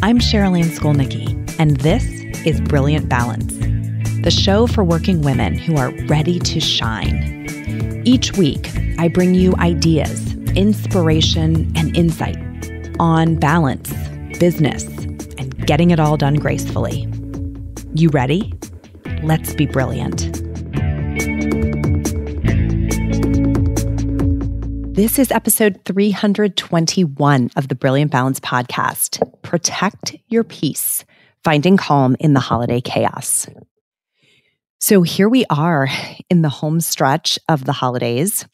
I'm Cherylanne Skolnicki, and this is Brilliant Balance, the show for working women who are ready to shine. Each week, I bring you ideas, inspiration, and insight on balance, business, and getting it all done gracefully. You ready? Let's be brilliant. This is episode 321 of the Brilliant Balance podcast. Protect your peace, finding calm in the holiday chaos. So here we are in the home stretch of the holidays.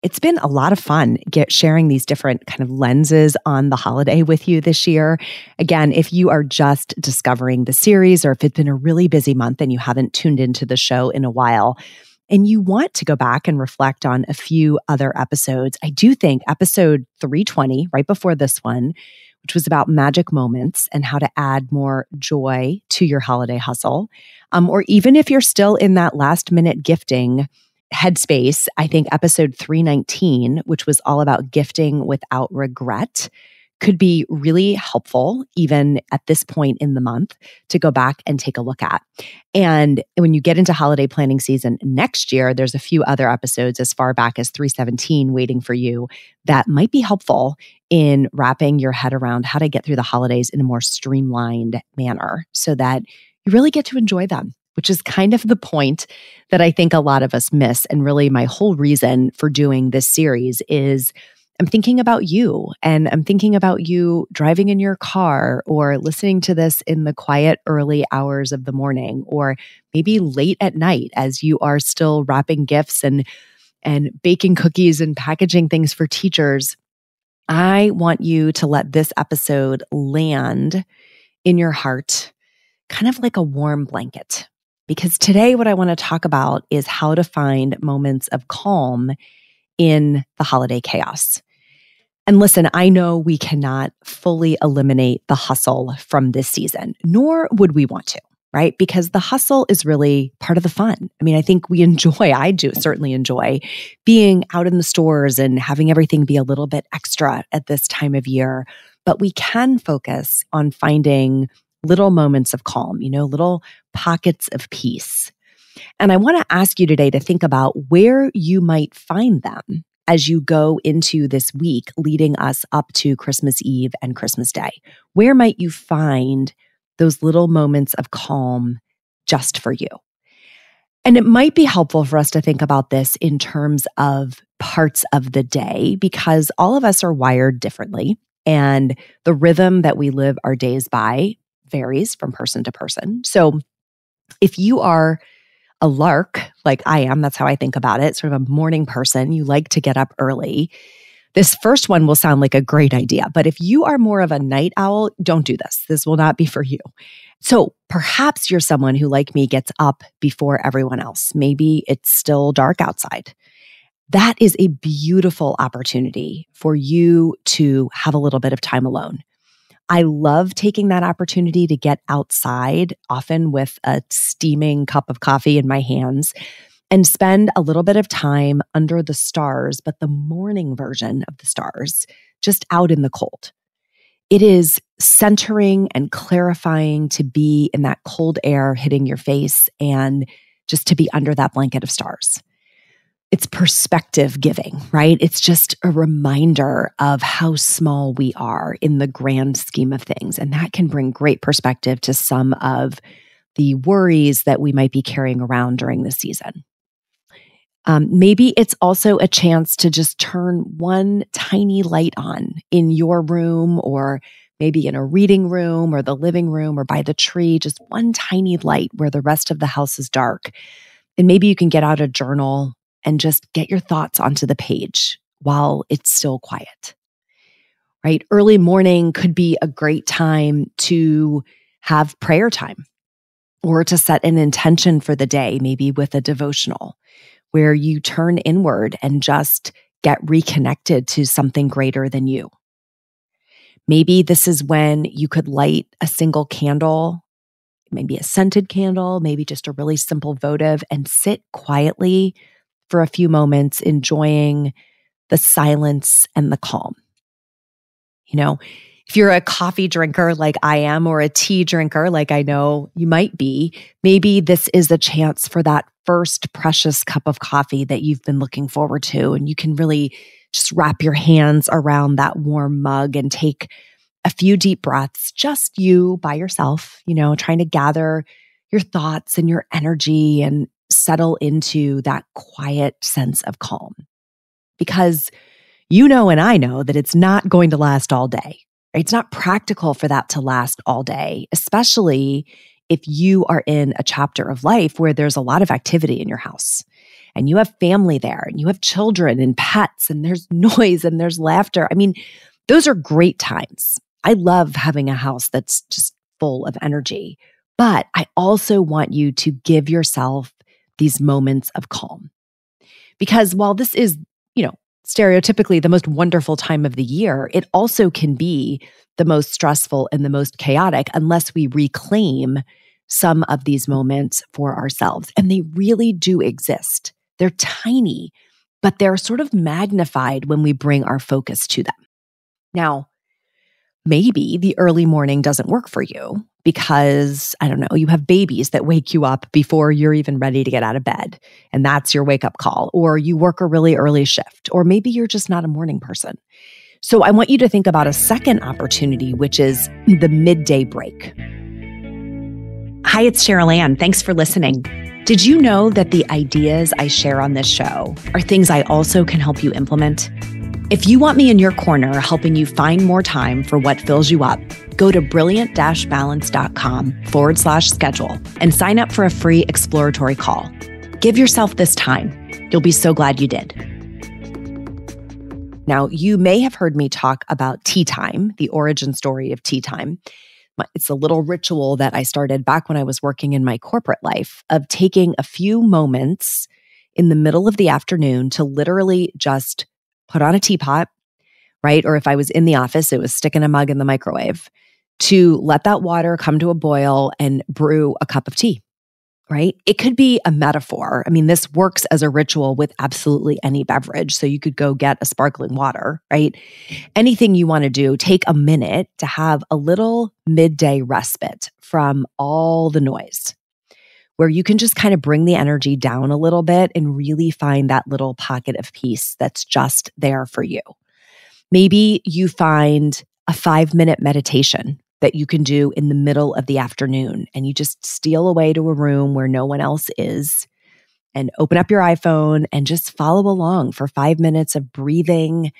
It's been a lot of fun sharing these different kind of lenses on the holiday with you this year. Again, if you are just discovering the series or if it's been a really busy month and you haven't tuned into the show in a while, and you want to go back and reflect on a few other episodes, I do think episode 320, right before this one, which was about magic moments and how to add more joy to your holiday hustle, or even if you're still in that last minute gifting headspace, I think episode 319, which was all about gifting without regret, could be really helpful even at this point in the month to go back and take a look at. And when you get into holiday planning season next year, there's a few other episodes as far back as 317 waiting for you that might be helpful in wrapping your head around how to get through the holidays in a more streamlined manner so that you really get to enjoy them, which is kind of the point that I think a lot of us miss. And really my whole reason for doing this series is I'm thinking about you, and I'm thinking about you driving in your car or listening to this in the quiet early hours of the morning, or maybe late at night as you are still wrapping gifts and baking cookies and packaging things for teachers. I want you to let this episode land in your heart, kind of like a warm blanket. Because today what I want to talk about is how to find moments of calm in the holiday chaos. And listen, I know we cannot fully eliminate the hustle from this season, nor would we want to, right? Because the hustle is really part of the fun. I mean, I think I do certainly enjoy being out in the stores and having everything be a little bit extra at this time of year. But we can focus on finding little moments of calm, little pockets of peace. And I want to ask you today to think about where you might find them as you go into this week leading us up to Christmas Eve and Christmas Day. Where might you find those little moments of calm just for you? And it might be helpful for us to think about this in terms of parts of the day, because all of us are wired differently, and the rhythm that we live our days by varies from person to person. So if you are a lark, like I am, that's how I think about it, sort of a morning person, you like to get up early, this first one will sound like a great idea. But if you are more of a night owl, don't do this. This will not be for you. So perhaps you're someone who, like me, gets up before everyone else. Maybe it's still dark outside. That is a beautiful opportunity for you to have a little bit of time alone. I love taking that opportunity to get outside, often with a steaming cup of coffee in my hands, and spend a little bit of time under the stars, but the morning version of the stars, just out in the cold. It is centering and clarifying to be in that cold air hitting your face and just to be under that blanket of stars. It's perspective giving, right? It's just a reminder of how small we are in the grand scheme of things. And that can bring great perspective to some of the worries that we might be carrying around during the season. Maybe it's also a chance to just turn one tiny light on in your room, or maybe in a reading room or the living room or by the tree, just one tiny light where the rest of the house is dark. And maybe you can get out a journal and just get your thoughts onto the page while it's still quiet, right? Early morning could be a great time to have prayer time or to set an intention for the day, maybe with a devotional where you turn inward and just get reconnected to something greater than you. Maybe this is when you could light a single candle, maybe a scented candle, maybe just a really simple votive, and sit quietly for a few moments, enjoying the silence and the calm. If you're a coffee drinker like I am, or a tea drinker like I know you might be, maybe this is a chance for that first precious cup of coffee that you've been looking forward to. And you can really just wrap your hands around that warm mug and take a few deep breaths, just you by yourself, trying to gather your thoughts and your energy and settle into that quiet sense of calm. Because and I know that it's not going to last all day. It's not practical for that to last all day, especially if you are in a chapter of life where there's a lot of activity in your house and you have family there and you have children and pets and there's noise and there's laughter. I mean, those are great times. I love having a house that's just full of energy, but I also want you to give yourself these moments of calm. Because while this is, stereotypically the most wonderful time of the year, it also can be the most stressful and the most chaotic unless we reclaim some of these moments for ourselves. And they really do exist. They're tiny, but they're sort of magnified when we bring our focus to them. Now, maybe the early morning doesn't work for you because, I don't know, you have babies that wake you up before you're even ready to get out of bed. And that's your wake-up call. Or you work a really early shift. Or maybe you're just not a morning person. So I want you to think about a second opportunity, which is the midday break. Hi, it's Cherylanne. Thanks for listening. Did you know that the ideas I share on this show are things I also can help you implement? If you want me in your corner helping you find more time for what fills you up, go to brilliant-balance.com/schedule and sign up for a free exploratory call. Give yourself this time. You'll be so glad you did. Now, you may have heard me talk about tea time, the origin story of tea time. It's a little ritual that I started back when I was working in my corporate life of taking a few moments in the middle of the afternoon to literally just put on a teapot, right? Or if I was in the office, it was sticking a mug in the microwave to let that water come to a boil and brew a cup of tea, right? It could be a metaphor. I mean, this works as a ritual with absolutely any beverage. So you could go get a sparkling water, right? Anything you want to do, take a minute to have a little midday respite from all the noise, where you can just kind of bring the energy down a little bit and really find that little pocket of peace that's just there for you. Maybe you find a 5-minute meditation that you can do in the middle of the afternoon, and you just steal away to a room where no one else is and open up your iPhone and just follow along for 5 minutes of breathing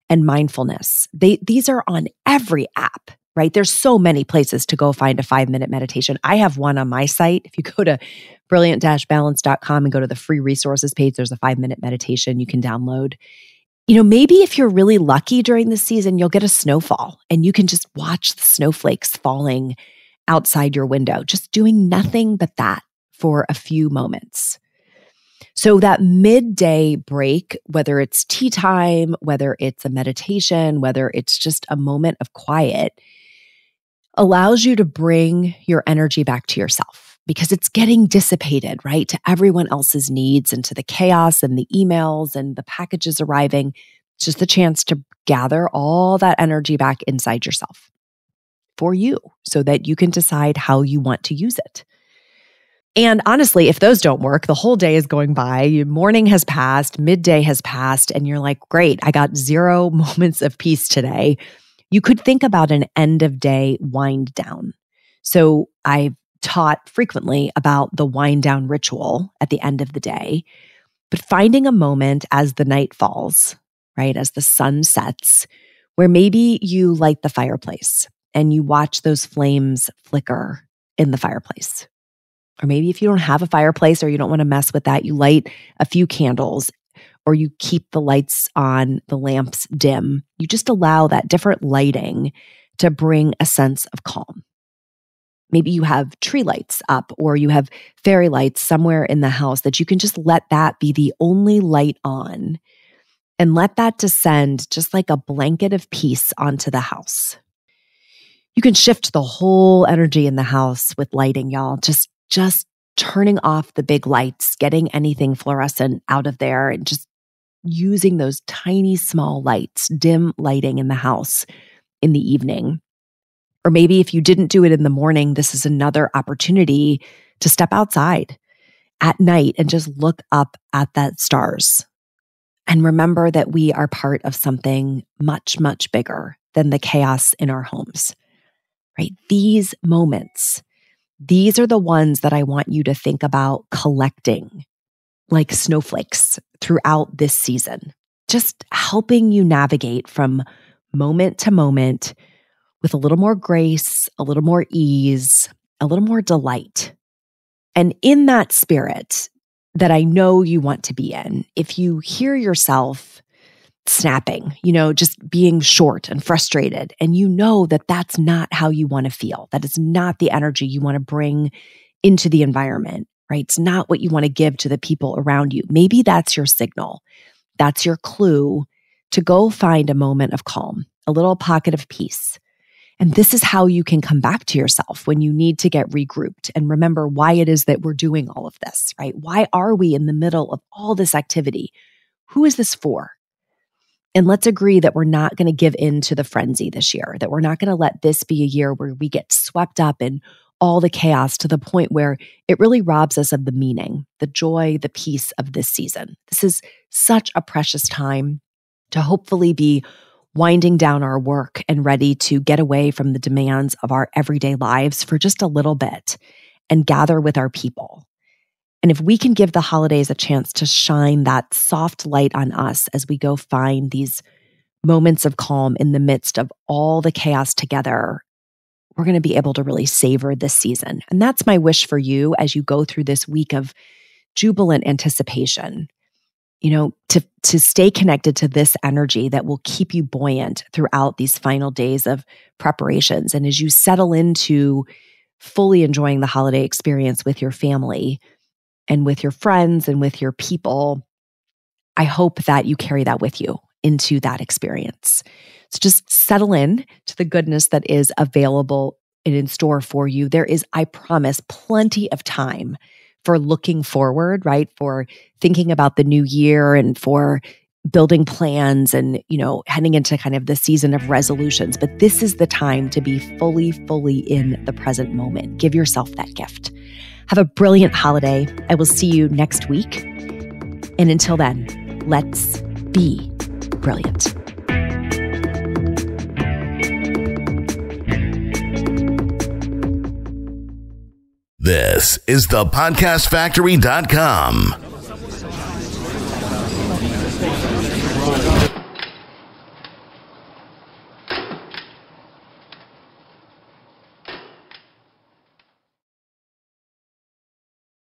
and mindfulness. These are on every app, right? There's so many places to go find a 5-minute meditation. I have one on my site. If you go to brilliant-balance.com and go to the free resources page, there's a 5-minute meditation you can download. Maybe if you're really lucky during the season, you'll get a snowfall and you can just watch the snowflakes falling outside your window, just doing nothing but that for a few moments. So that midday break, whether it's tea time, whether it's a meditation, whether it's just a moment of quiet, allows you to bring your energy back to yourself because it's getting dissipated, right, to everyone else's needs and to the chaos and the emails and the packages arriving. It's just the chance to gather all that energy back inside yourself for you so that you can decide how you want to use it. And honestly, if those don't work, the whole day is going by, morning has passed, midday has passed, and you're like, great, I got 0 moments of peace today. You could think about an end of day wind down. So I've taught frequently about the wind down ritual at the end of the day, but finding a moment as the night falls, right, as the sun sets, where maybe you light the fireplace and you watch those flames flicker in the fireplace. Or maybe if you don't have a fireplace or you don't want to mess with that, you light a few candles or you keep the lights on, the lamps dim. You just allow that different lighting to bring a sense of calm. Maybe you have tree lights up or you have fairy lights somewhere in the house that you can just let that be the only light on and let that descend just like a blanket of peace onto the house. You can shift the whole energy in the house with lighting, y'all. Just turning off the big lights, getting anything fluorescent out of there and just using those tiny small lights, dim lighting in the house in the evening. Or maybe if you didn't do it in the morning, this is another opportunity to step outside at night and just look up at the stars. And remember that we are part of something much, much bigger than the chaos in our homes, right? These moments, these are the ones that I want you to think about collecting like snowflakes throughout this season, just helping you navigate from moment to moment with a little more grace, a little more ease, a little more delight. And in that spirit that I know you want to be in, if you hear yourself snapping, just being short and frustrated, and you know that that's not how you want to feel, that is not the energy you want to bring into the environment, right? It's not what you want to give to the people around you. Maybe that's your signal. That's your clue to go find a moment of calm, a little pocket of peace. And this is how you can come back to yourself when you need to get regrouped and remember why it is that we're doing all of this, right? Why are we in the middle of all this activity? Who is this for? And let's agree that we're not going to give in to the frenzy this year, that we're not going to let this be a year where we get swept up in all the chaos to the point where it really robs us of the meaning, the joy, the peace of this season. This is such a precious time to hopefully be winding down our work and ready to get away from the demands of our everyday lives for just a little bit and gather with our people. And if we can give the holidays a chance to shine that soft light on us as we go find these moments of calm in the midst of all the chaos together, we're going to be able to really savor this season. And that's my wish for you as you go through this week of jubilant anticipation. To stay connected to this energy that will keep you buoyant throughout these final days of preparations. And as you settle into fully enjoying the holiday experience with your family and with your friends and with your people, I hope that you carry that with you into that experience. So just settle in to the goodness that is available and in store for you. There is, I promise, plenty of time for looking forward, right? For thinking about the new year and for building plans and, heading into kind of the season of resolutions. But this is the time to be fully in the present moment. Give yourself that gift. Have a brilliant holiday. I will see you next week. And until then, let's be brilliant. This is thepodcastfactory.com.